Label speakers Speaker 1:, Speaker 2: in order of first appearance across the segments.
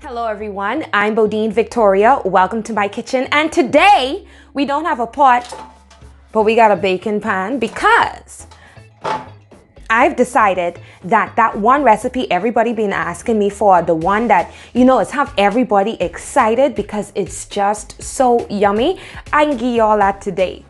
Speaker 1: Hello everyone, I'm BodineVictoria. Welcome to my kitchen, and today we don't have a pot, but we got a baking pan because I've decided that one recipe everybody been asking me for, the one that is have everybody excited because it's just so yummy, I can give y'all that today.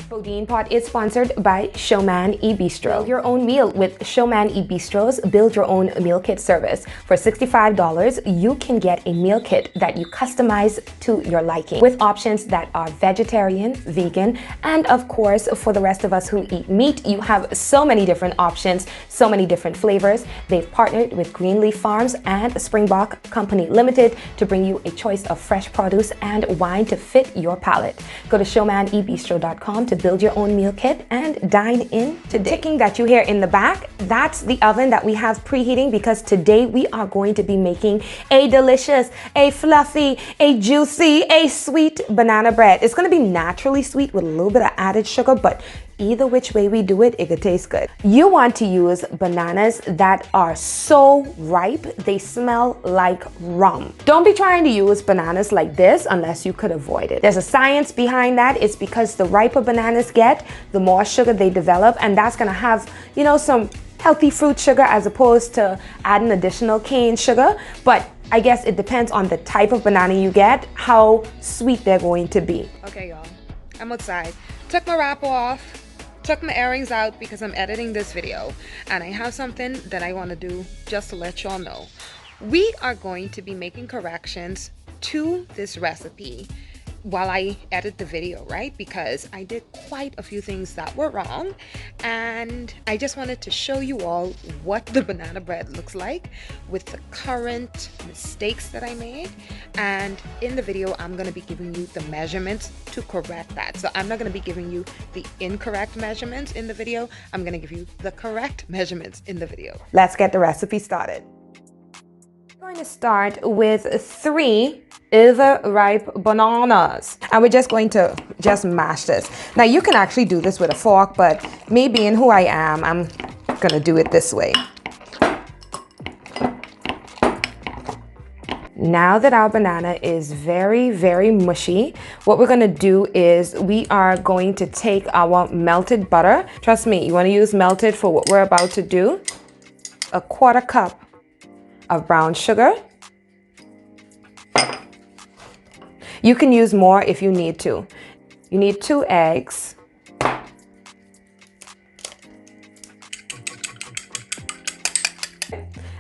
Speaker 1: BodinePot is sponsored by Showman E-Bistro. Build your own meal with Showman E-Bistro's Build Your Own Meal Kit service. For $65, you can get a meal kit that you customize to your liking with options that are vegetarian, vegan, and of course, for the rest of us who eat meat, you have so many different options, so many different flavors. They've partnered with Greenleaf Farms and Springbok Company Limited to bring you a choice of fresh produce and wine to fit your palate. Go to showmanebistro.com to build your own meal kit and dine in today. The ticking that you hear in the back, that's the oven that we have preheating because today we are going to be making a delicious, a fluffy, a juicy, a sweet banana bread. It's going to be naturally sweet with a little bit of added sugar, but either which way we do it, it could taste good. You want to use bananas that are so ripe, they smell like rum. Don't be trying to use bananas like this unless you could avoid it. There's a science behind that. It's because the riper bananas get, the more sugar they develop, and that's gonna have, some healthy fruit sugar as opposed to adding additional cane sugar. But I guess it depends on the type of banana you get, how sweet they're going to be.
Speaker 2: Okay, y'all, I'm outside. Took my wrap off. Took my earrings out because I'm editing this video, and I have something that I want to do just to let y'all know. We are going to be making corrections to this recipe while I edit the video, right? Because I did quite a few things that were wrong, and I just wanted to show you all what the banana bread looks like with the current mistakes that I made. And in the video, I'm going to be giving you the measurements to correct that. So I'm not going to be giving you the incorrect measurements in the video. I'm going to give you the correct measurements in the video.
Speaker 1: Let's get the recipe started. I'm going to start with 3 over-ripe bananas, and we're just going to mash this. Now you can actually do this with a fork, but me being who I am, I'm gonna do it this way. Now that our banana is very, very mushy, what we're gonna do is we are going to take our melted butter. Trust me, you wanna use melted for what we're about to do. 1/4 cup of brown sugar. You can use more if you need to. You need 2 eggs.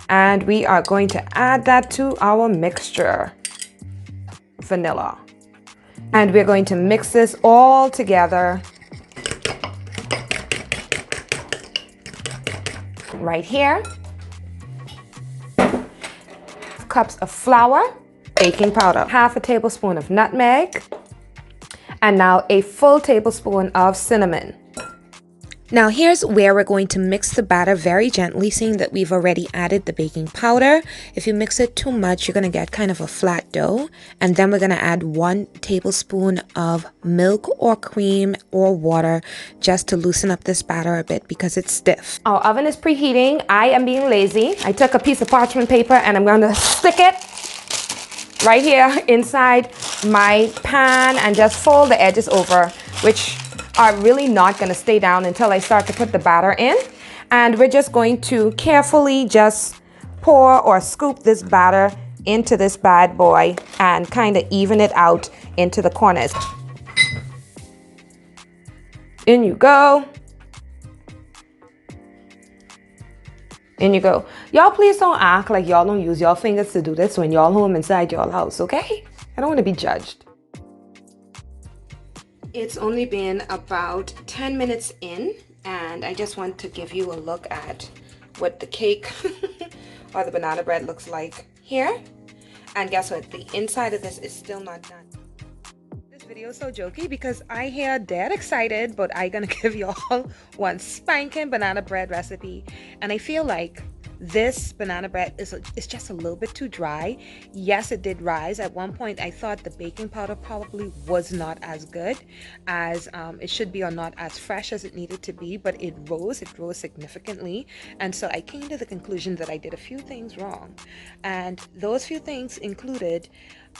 Speaker 1: And we are going to add that to our mixture. Vanilla. And we're going to mix this all together. Right here. Cups of flour. Baking powder, 1/2 tablespoon of nutmeg, and now a full tablespoon of cinnamon. Now here's where we're going to mix the batter very gently, seeing that we've already added the baking powder. If you mix it too much, you're going to get kind of a flat dough. And then we're going to add 1 tablespoon of milk or cream or water just to loosen up this batter a bit because it's stiff. Our oven is preheating. I am being lazy. I took a piece of parchment paper and I'm going to stick it right here inside my pan and just fold the edges over, which are really not going to stay down until I start to put the batter in. And we're just going to carefully just pour or scoop this batter into this bad boy and kind of even it out into the corners. In you go. In you go. Y'all please don't act like y'all don't use your fingers to do this when y'all home inside y'all house, okay? I don't want to be judged. It's only been about 10 minutes in, and I just want to give you a look at what the cake or the banana bread looks like here. And guess what? The inside of this is still not done. This video is so jokey because I hear dead excited, but I gonna give y'all one spanking banana bread recipe, and I feel like
Speaker 2: this banana bread is just a little bit too dry. Yes, it did rise. At one point, I thought the baking powder probably was not as good as it should be, or not as fresh as it needed to be, but it rose significantly. And so I came to the conclusion that I did a few things wrong. And those few things included,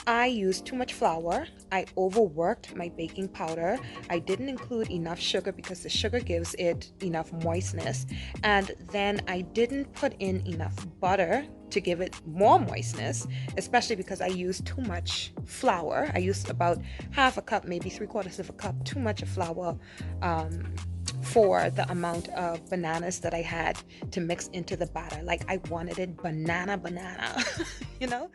Speaker 2: I used too much flour. I overworked my baking powder. I didn't include enough sugar because the sugar gives it enough moistness. And then I didn't put in enough butter to give it more moistness, especially because I used too much flour. I used about half a cup, maybe 3/4 of a cup, too much of flour for the amount of bananas that I had to mix into the batter. Like, I wanted it banana, you know?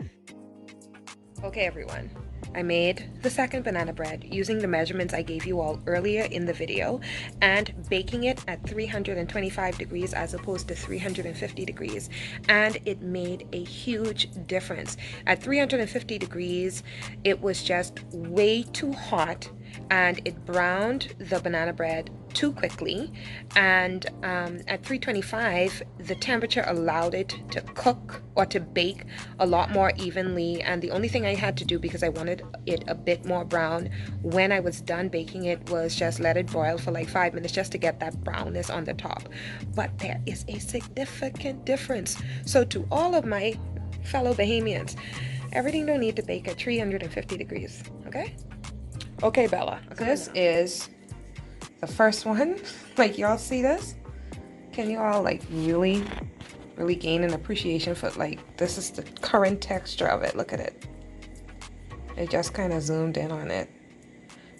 Speaker 2: Okay, everyone, I made the second banana bread using the measurements I gave you all earlier in the video and baking it at 325 degrees as opposed to 350 degrees. And it made a huge difference. At 350 degrees, it was just way too hot and it browned the banana bread too quickly. And at 325, the temperature allowed it to cook or to bake a lot more evenly. And the only thing I had to do, because I wanted it a bit more brown when I was done baking it, was just let it boil for like 5 minutes just to get that brownness on the top. But there is a significant difference. So to all of my fellow Bahamians, everything don't need to bake at 350 degrees, okay? Okay, Bella, this is the first one. Like, y'all see this? Can you all like really gain an appreciation for, like, this is the current texture of it. Look at it. It just kind of zoomed in on it.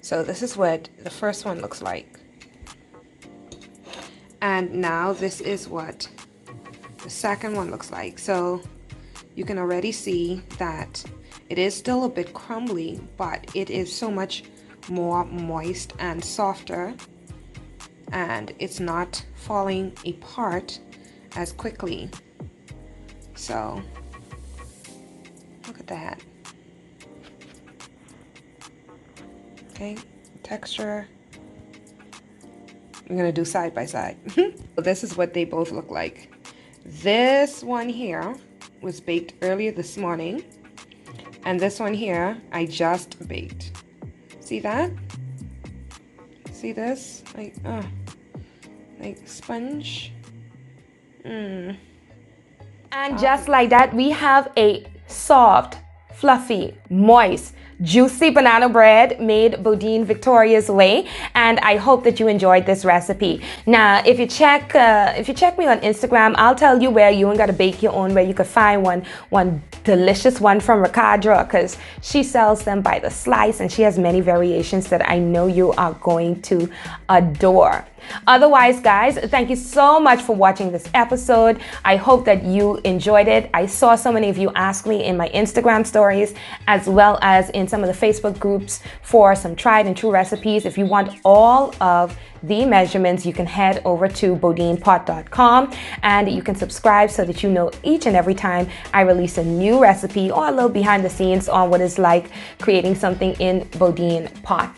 Speaker 2: So this is what the first one looks like. And now this is what the second one looks like. So you can already see that it is still a bit crumbly, but it is so much more moist and softer, and it's not falling apart as quickly. So look at that. Okay, texture. I'm gonna do side by side. This is what they both look like. This one here was baked earlier this morning, and this one here I just baked. See that? See this? Like sponge. And
Speaker 1: just like that, we have a soft, fluffy, moist, juicy banana bread made BodineVictoria's way, and I hope that you enjoyed this recipe. Now, if you check me on Instagram, I'll tell you where you ain't gotta bake your own, where you could find one delicious one from Ricardra, because she sells them by the slice and she has many variations that I know you are going to adore. Otherwise, guys, thank you so much for watching this episode. I hope that you enjoyed it. I saw so many of you ask me in my Instagram stories, as well as in some of the Facebook groups, for some tried and true recipes. If you want all of the measurements, you can head over to BodinePot.com and you can subscribe so that you know each and every time I release a new recipe or a little behind the scenes on what it's like creating something in BodinePot.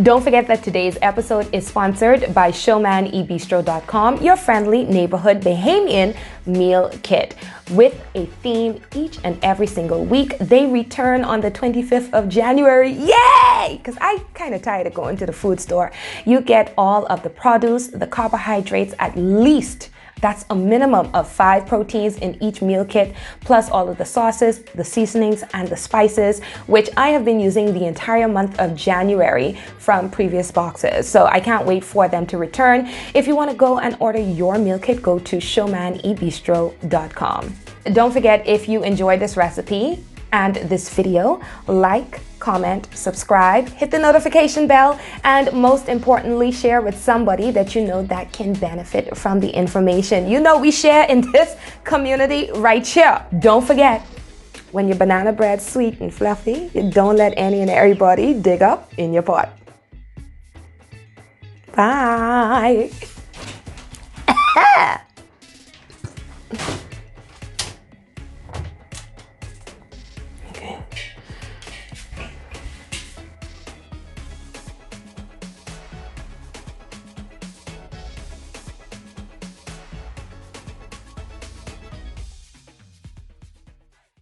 Speaker 1: Don't forget that today's episode is sponsored by E-Bistro.com, your friendly neighborhood Bahamian meal kit. With a theme each and every single week. They return on the 25th of January. Yay! Because I kind of tired of going to the food store. You get all of the produce, the carbohydrates, at least. That's a minimum of 5 proteins in each meal kit, plus all of the sauces, the seasonings, and the spices, which I have been using the entire month of January from previous boxes. So I can't wait for them to return. If you want to go and order your meal kit, go to E-Bistro.com. Don't forget, if you enjoyed this recipe and this video, like, comment, subscribe, hit the notification bell, and most importantly, share with somebody that you know that can benefit from the information. You know we share in this community right here. Don't forget, when your banana bread's sweet and fluffy, you don't let any and everybody dig up in your pot. Bye.